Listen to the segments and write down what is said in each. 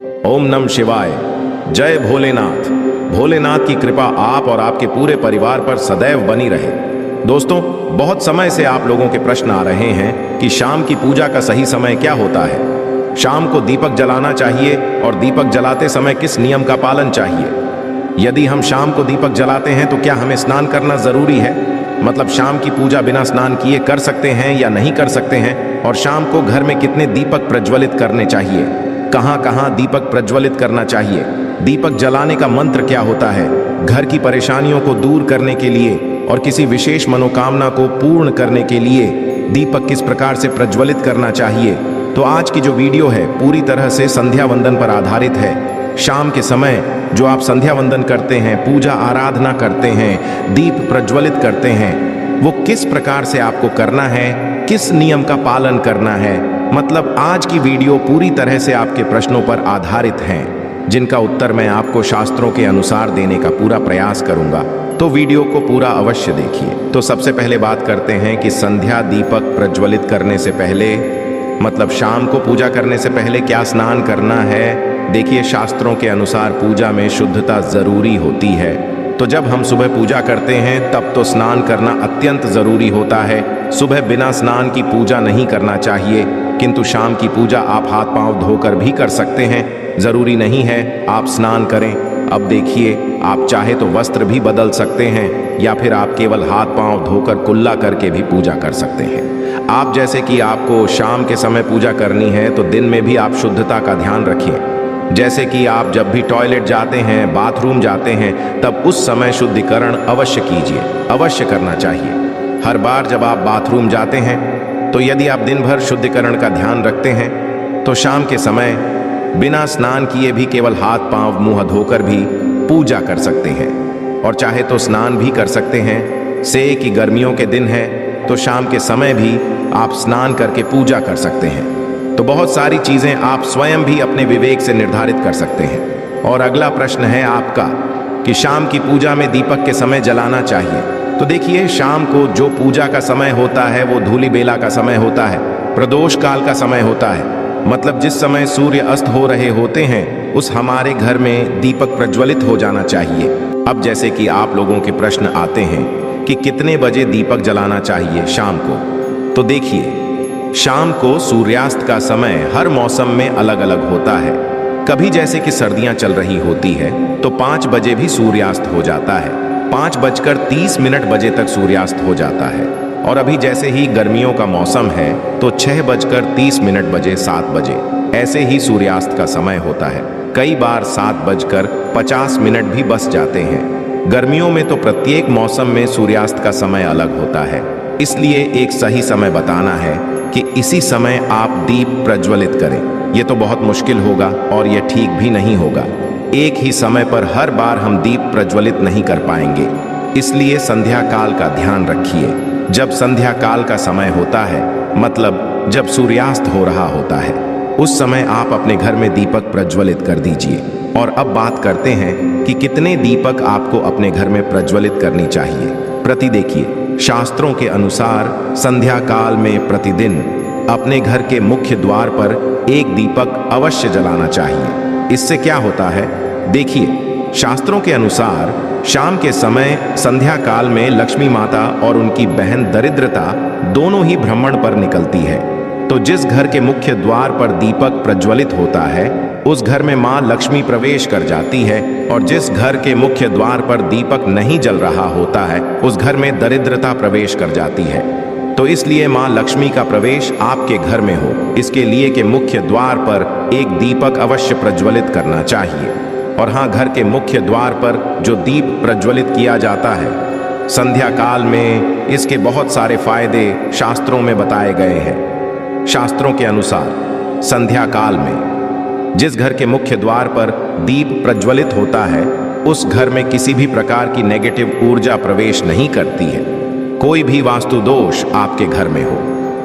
ओम नमः शिवाय। जय भोलेनाथ। भोलेनाथ की कृपा आप और आपके पूरे परिवार पर सदैव बनी रहे। दोस्तों, बहुत समय से आप लोगों के प्रश्न आ रहे हैं कि शाम की पूजा का सही समय क्या होता है। शाम को दीपक जलाना चाहिए और दीपक जलाते समय किस नियम का पालन चाहिए। यदि हम शाम को दीपक जलाते हैं तो क्या हमें स्नान करना जरूरी है, मतलब शाम की पूजा बिना स्नान किए कर सकते हैं या नहीं कर सकते हैं। और शाम को घर में कितने दीपक प्रज्वलित करने चाहिए, कहां कहां दीपक प्रज्वलित करना चाहिए, दीपक जलाने का मंत्र क्या होता है, घर की परेशानियों को दूर करने के लिए और किसी विशेष मनोकामना को पूर्ण करने के लिए दीपक किस प्रकार से प्रज्वलित करना चाहिए। तो आज की जो वीडियो है पूरी तरह से संध्या वंदन पर आधारित है। शाम के समय जो आप संध्या वंदन करते हैं, पूजा आराधना करते हैं, दीप प्रज्वलित करते हैं, वो किस प्रकार से आपको करना है, किस नियम का पालन करना है। मतलब आज की वीडियो पूरी तरह से आपके प्रश्नों पर आधारित हैं, जिनका उत्तर मैं आपको शास्त्रों के अनुसार देने का पूरा प्रयास करूंगा। तो वीडियो को पूरा अवश्य देखिए। तो सबसे पहले बात करते हैं कि संध्या दीपक प्रज्वलित करने से पहले, मतलब शाम को पूजा करने से पहले क्या स्नान करना है। देखिए, शास्त्रों के अनुसार पूजा में शुद्धता जरूरी होती है। तो जब हम सुबह पूजा करते हैं तब तो स्नान करना अत्यंत जरूरी होता है। सुबह बिना स्नान की पूजा नहीं करना चाहिए, किंतु शाम की पूजा आप हाथ पांव धोकर भी कर सकते हैं। जरूरी नहीं है आप स्नान करें। अब देखिए, आप चाहे तो वस्त्र भी बदल सकते हैं या फिर आप केवल हाथ पांव धोकर कुल्ला करके भी पूजा कर सकते हैं। आप जैसे कि आपको शाम के समय पूजा करनी है तो दिन में भी आप शुद्धता का ध्यान रखिए। जैसे कि आप जब भी टॉयलेट जाते हैं, बाथरूम जाते हैं, तब उस समय शुद्धिकरण अवश्य कीजिए, अवश्य करना चाहिए। हर बार जब आप बाथरूम जाते हैं तो यदि आप दिन भर शुद्धिकरण का ध्यान रखते हैं तो शाम के समय बिना स्नान किए भी केवल हाथ पांव मुंह धोकर भी पूजा कर सकते हैं। और चाहे तो स्नान भी कर सकते हैं। से कि गर्मियों के दिन है तो शाम के समय भी आप स्नान करके पूजा कर सकते हैं। तो बहुत सारी चीजें आप स्वयं भी अपने विवेक से निर्धारित कर सकते हैं। और अगला प्रश्न है आपका कि शाम की पूजा में दीपक के समय जलाना चाहिए। तो देखिए, शाम को जो पूजा का समय होता है वो धूली बेला का समय होता है, प्रदोष काल का समय होता है। मतलब जिस समय सूर्य अस्त हो रहे होते हैं उस हमारे घर में दीपक प्रज्वलित हो जाना चाहिए। अब जैसे कि आप लोगों के प्रश्न आते हैं कि कितने बजे दीपक जलाना चाहिए शाम को। तो देखिए, शाम को सूर्यास्त का समय हर मौसम में अलग अलग होता है। कभी जैसे कि सर्दियां चल रही होती है तो 5 बजे भी सूर्यास्त हो जाता है, 5:30 बजे तक सूर्यास्त हो जाता है। और अभी जैसे ही गर्मियों का मौसम है तो 6:30 बजे, 7 बजे ऐसे ही सूर्यास्त का समय होता है। कई बार 7:50 भी बस जाते हैं। गर्मियों में तो प्रत्येक मौसम में सूर्यास्त का समय अलग होता है, इसलिए एक सही समय बताना है कि इसी समय आप दीप प्रज्वलित करें। ये तो बहुत मुश्किल होगा और ये ठीक भी नहीं होगा। एक ही समय पर हर बार हम दीप प्रज्वलित नहीं कर पाएंगे, इसलिए संध्या काल का ध्यान रखिए। जब संध्या काल का समय होता है, मतलब जब सूर्यास्त हो रहा होता है, उस समय आप अपने घर में दीपक प्रज्वलित कर दीजिए। और अब बात करते हैं कि कितने दीपक आपको अपने घर में प्रज्वलित करनी चाहिए। प्रति देखिए, शास्त्रों के अनुसार संध्या काल में प्रतिदिन अपने घर के मुख्य द्वार पर एक दीपक अवश्य जलाना चाहिए। इससे क्या होता है, देखिए, शास्त्रों के अनुसार शाम के समय संध्या काल में लक्ष्मी माता और उनकी बहन दरिद्रता दोनों ही भ्रमण पर निकलती है। तो जिस घर के मुख्य द्वार पर दीपक प्रज्वलित होता है उस घर में मां लक्ष्मी प्रवेश कर जाती है, और जिस घर के मुख्य द्वार पर दीपक नहीं जल रहा होता है उस घर में दरिद्रता प्रवेश कर जाती है। तो इसलिए मां लक्ष्मी का प्रवेश आपके घर में हो, इसके लिए के मुख्य द्वार पर एक दीपक अवश्य प्रज्वलित करना चाहिए। और हाँ, घर के मुख्य द्वार पर जो दीप प्रज्वलित किया जाता है संध्या काल में, इसके बहुत सारे फायदे शास्त्रों में बताए गए हैं। शास्त्रों के अनुसार संध्या काल में जिस घर के मुख्य द्वार पर दीप प्रज्वलित होता है उस घर में किसी भी प्रकार की नेगेटिव ऊर्जा प्रवेश नहीं करती है। कोई भी वास्तु दोष आपके घर में हो,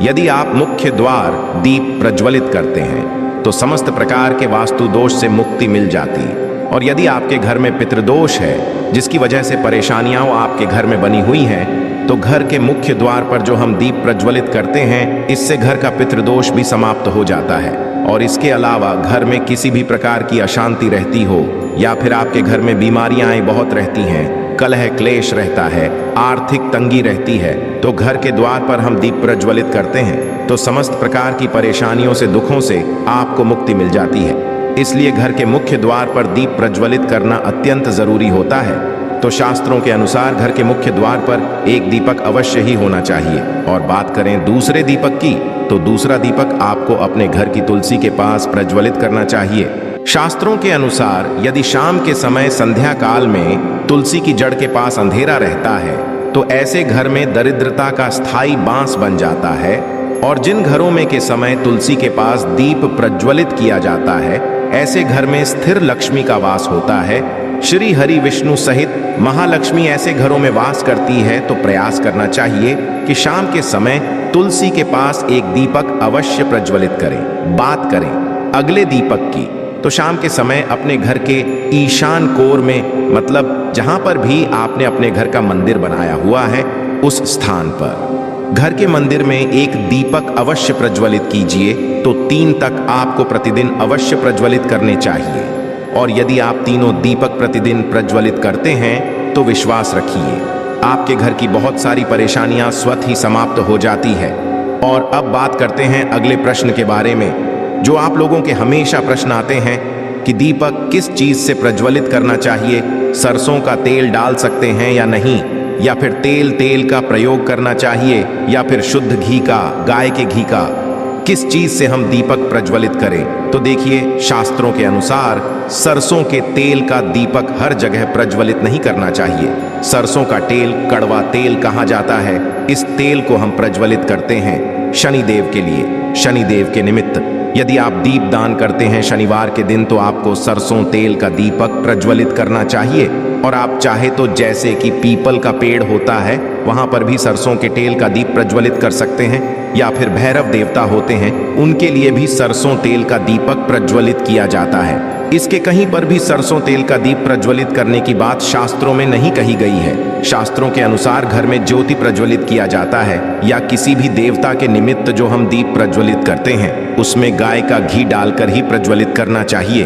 यदि आप मुख्य द्वार दीप प्रज्वलित करते हैं तो समस्त प्रकार के वास्तु दोष से मुक्ति मिल जाती है। और यदि आपके घर में पितृदोष है जिसकी वजह से परेशानियां आपके घर में बनी हुई हैं, तो घर के मुख्य द्वार पर जो हम दीप प्रज्वलित करते हैं इससे घर का पितृदोष भी समाप्त हो जाता है और इसके अलावा घर में किसी भी प्रकार की अशांति रहती हो या फिर आपके घर में बीमारियां बहुत रहती हैं, कलह क्लेश रहता है, आर्थिक तंगी रहती है, तो घर के द्वार पर हम दीप प्रज्वलित करते हैं तो समस्त प्रकार की परेशानियों से, दुखों से आपको मुक्ति मिल जाती है। इसलिए घर के मुख्य द्वार पर दीप प्रज्वलित करना अत्यंत जरूरी होता है। तो शास्त्रों के अनुसार घर के मुख्य द्वार पर एक दीपक अवश्य ही होना चाहिए। और बात करें दूसरे दीपक की, तो दूसरा दीपक आपको अपने घर की तुलसी के पास प्रज्वलित करना चाहिए। शास्त्रों के अनुसार यदि शाम के समय संध्या काल में तुलसी की जड़ के पास अंधेरा रहता है तो ऐसे घर में दरिद्रता का स्थायी बांस बन जाता है। और जिन घरों में के समय तुलसी के पास दीप प्रज्वलित किया जाता है, ऐसे घर में स्थिर लक्ष्मी का वास होता है। श्री हरि विष्णु सहित महालक्ष्मी ऐसे घरों में वास करती है। तो प्रयास करना चाहिए कि शाम के समय तुलसी के पास एक दीपक अवश्य प्रज्वलित करें। बात करें अगले दीपक की, तो शाम के समय अपने घर के ईशान कोर में, मतलब जहां पर भी आपने अपने घर का मंदिर बनाया हुआ है, उस स्थान पर घर के मंदिर में एक दीपक अवश्य प्रज्वलित कीजिए। तो 3 तक आपको प्रतिदिन अवश्य प्रज्वलित करने चाहिए। और यदि आप तीनों दीपक प्रतिदिन प्रज्वलित करते हैं तो विश्वास रखिए आपके घर की बहुत सारी परेशानियां स्वतः ही समाप्त हो जाती है। और अब बात करते हैं अगले प्रश्न के बारे में, जो आप लोगों के हमेशा प्रश्न आते हैं कि दीपक किस चीज से प्रज्वलित करना चाहिए, सरसों का तेल डाल सकते हैं या नहीं, या फिर तेल का प्रयोग करना चाहिए, या फिर शुद्ध घी का, गाय के घी का, किस चीज से हम दीपक प्रज्वलित करें। तो देखिए शास्त्रों के अनुसार सरसों के तेल का दीपक हर जगह प्रज्वलित नहीं करना चाहिए। सरसों का तेल कड़वा तेल कहा जाता है। इस तेल को हम प्रज्वलित करते हैं शनिदेव के लिए, शनिदेव के निमित्त। यदि आप दीप दान करते हैं शनिवार के दिन तो आपको सरसों तेल का दीपक प्रज्वलित करना चाहिए। और आप चाहे तो जैसे कि पीपल का पेड़ होता है वहां पर भी सरसों के तेल का दीप प्रज्वलित कर सकते हैं, या फिर भैरव देवता होते हैं उनके लिए भी सरसों तेल का दीपक प्रज्वलित किया जाता है। इसके कहीं पर भी सरसों तेल का दीप प्रज्वलित करने की बात शास्त्रों में नहीं कही गई है। शास्त्रों के अनुसार घर में ज्योति प्रज्वलित किया जाता है या किसी भी देवता के निमित्त जो हम दीप प्रज्वलित करते हैं उसमें गाय का घी डालकर ही प्रज्वलित करना चाहिए।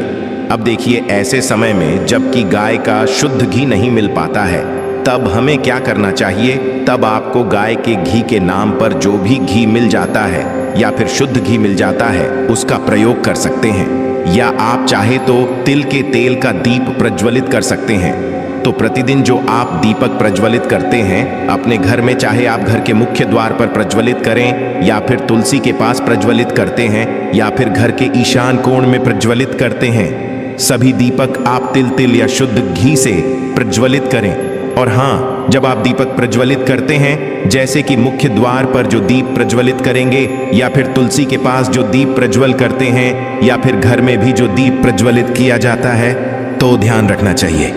अब देखिए ऐसे समय में जबकि गाय का शुद्ध घी नहीं मिल पाता है तब हमें क्या करना चाहिए। तब आपको गाय के घी के नाम पर जो भी घी मिल जाता है या फिर शुद्ध घी मिल जाता है उसका प्रयोग कर सकते हैं, या आप चाहे तो तिल के तेल का दीप प्रज्वलित कर सकते हैं। तो प्रतिदिन जो आप दीपक प्रज्वलित करते हैं अपने घर में, चाहे आप घर के मुख्य द्वार पर प्रज्वलित करें या फिर तुलसी के पास प्रज्वलित करते हैं या फिर घर के ईशान कोण में प्रज्वलित करते हैं, सभी दीपक आप तिल या शुद्ध घी से प्रज्वलित करें। और हाँ, जब आप दीपक प्रज्वलित करते हैं, जैसे कि मुख्य द्वार पर जो दीप प्रज्वलित करेंगे या फिर तुलसी के पास जो दीप प्रज्वल करते हैं या फिर घर में भी जो दीप प्रज्वलित किया जाता है, तो ध्यान रखना चाहिए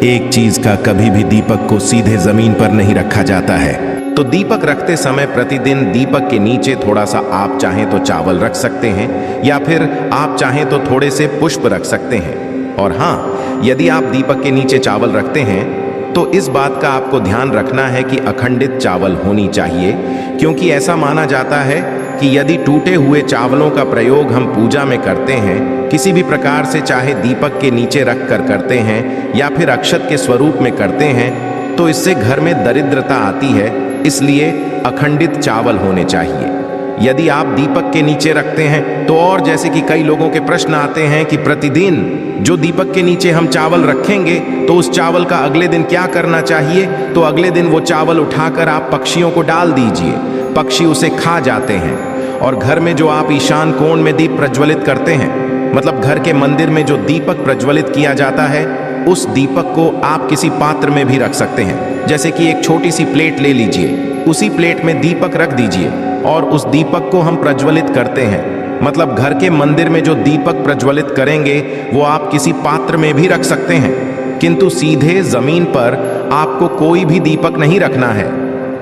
एक चीज का, कभी भी दीपक को सीधे जमीन पर नहीं रखा जाता है। तो दीपक रखते समय प्रतिदिन दीपक के नीचे थोड़ा सा आप चाहें तो चावल रख सकते हैं या फिर आप चाहें तो थोड़े से पुष्प रख सकते हैं। और हाँ, यदि आप दीपक के नीचे चावल रखते हैं तो इस बात का आपको ध्यान रखना है कि अखंडित चावल होनी चाहिए, क्योंकि ऐसा माना जाता है कि यदि टूटे हुए चावलों का प्रयोग हम पूजा में करते हैं, किसी भी प्रकार से, चाहे दीपक के नीचे रख कर करते हैं या फिर अक्षत के स्वरूप में करते हैं, तो इससे घर में दरिद्रता आती है। इसलिए अखंडित चावल होने चाहिए। यदि आप दीपक के नीचे रखते हैं तो, और जैसे कि कई लोगों के प्रश्न आते हैं कि प्रतिदिन जो दीपक के नीचे हम चावल रखेंगे तो उस चावल का अगले दिन क्या करना चाहिए। तो अगले दिन वो चावल उठाकर आप पक्षियों को डाल दीजिए, पक्षी उसे खा जाते हैं। और घर में जो आप ईशान कोण में दीप प्रज्वलित करते हैं, मतलब घर के मंदिर में जो दीपक प्रज्वलित किया जाता है, उस दीपक को आप किसी पात्र में भी रख सकते हैं। जैसे कि एक छोटी सी प्लेट ले लीजिए, उसी प्लेट में दीपक रख दीजिए और उस दीपक को हम प्रज्वलित करते हैं। मतलब घर के मंदिर में जो दीपक प्रज्वलित करेंगे वो आप किसी पात्र में भी रख सकते हैं, किंतु सीधे जमीन पर आपको कोई भी दीपक नहीं रखना है।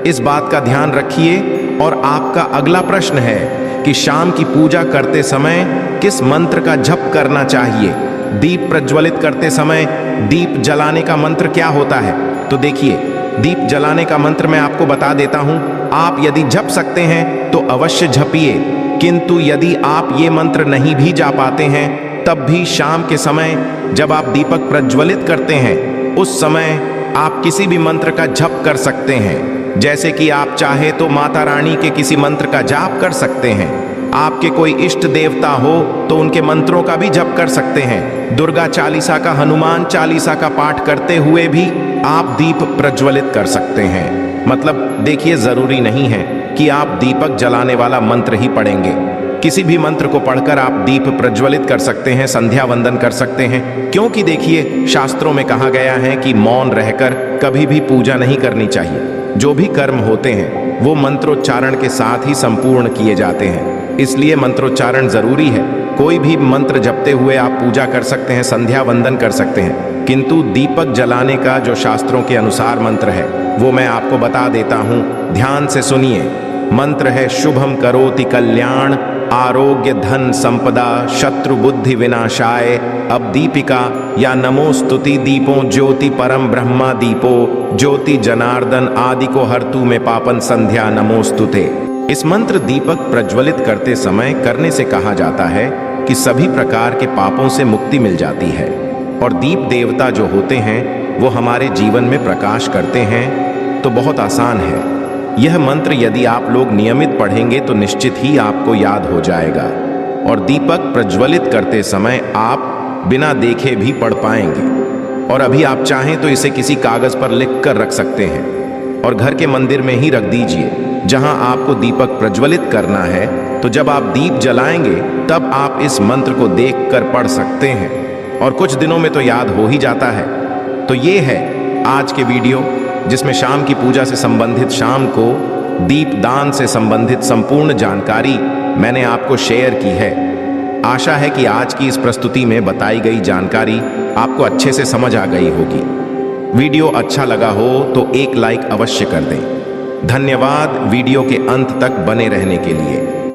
इस बात का ध्यान रखिए। और आपका अगला प्रश्न है कि शाम की पूजा करते समय किस मंत्र का जप करना चाहिए। दीप प्रज्वलित करते समय दीप जलाने का मंत्र क्या होता है। तो देखिए, दीप जलाने का मंत्र मैं आपको बता देता हूं। आप यदि जप सकते हैं तो अवश्य जपिए। किंतु यदि आप ये मंत्र नहीं भी जा पाते हैं, तब भी शाम के समय जब आप दीपक प्रज्वलित करते हैं, उस समय आप किसी भी मंत्र का जप कर सकते हैं। जैसे कि आप चाहे तो माता रानी के किसी मंत्र का जाप कर सकते हैं। आपके कोई इष्ट देवता हो तो उनके मंत्रों का भी जप कर सकते हैं। दुर्गा चालीसा का, हनुमान चालीसा का पाठ करते हुए भी आप दीप प्रज्वलित कर सकते हैं। मतलब देखिए, जरूरी नहीं है कि आप दीपक जलाने वाला मंत्र ही पढ़ेंगे। किसी भी मंत्र को पढ़कर आप दीप प्रज्वलित कर सकते हैं, संध्या वंदन कर सकते हैं। क्योंकि देखिए, शास्त्रों में कहा गया है कि मौन रहकर कभी भी पूजा नहीं करनी चाहिए। जो भी कर्म होते हैं वो मंत्रोच्चारण के साथ ही संपूर्ण किए जाते हैं, इसलिए मंत्रोच्चारण जरूरी है। कोई भी मंत्र जपते हुए आप पूजा कर सकते हैं, संध्या वंदन कर सकते हैं, किंतु दीपक जलाने का जो शास्त्रों के अनुसार मंत्र है वो मैं आपको बता देता हूँ। ध्यान से सुनिए। मंत्र है शुभम करोति कल्याण, आरोग्य धन संपदा, शत्रु बुद्धि विनाशाय। अब दीपिका या नमो स्तुति दीपो ज्योति परम ब्रह्मा दीपो, ज्योति जनार्दन आदि को हरतु में पापन संध्या नमोस्तुते। इस मंत्र दीपक प्रज्वलित करते समय करने से कहा जाता है कि सभी प्रकार के पापों से मुक्ति मिल जाती है और दीप देवता जो होते हैं वो हमारे जीवन में प्रकाश करते हैं। तो बहुत आसान है। यह मंत्र यदि आप लोग नियमित पढ़ेंगे तो निश्चित ही आपको याद हो जाएगा और दीपक प्रज्वलित करते समय आप बिना देखे भी पढ़ पाएंगे। और अभी आप चाहें तो इसे किसी कागज पर लिख कर रख सकते हैं और घर के मंदिर में ही रख दीजिए जहां आपको दीपक प्रज्वलित करना है। तो जब आप दीप जलाएंगे तब आप इस मंत्र को देख कर पढ़ सकते हैं और कुछ दिनों में तो याद हो ही जाता है। तो ये है आज के वीडियो, जिसमें शाम की पूजा से संबंधित, शाम को दीप दान से संबंधित संपूर्ण जानकारी मैंने आपको शेयर की है। आशा है कि आज की इस प्रस्तुति में बताई गई जानकारी आपको अच्छे से समझ आ गई होगी। वीडियो अच्छा लगा हो तो एक लाइक अवश्य कर दें। धन्यवाद वीडियो के अंत तक बने रहने के लिए।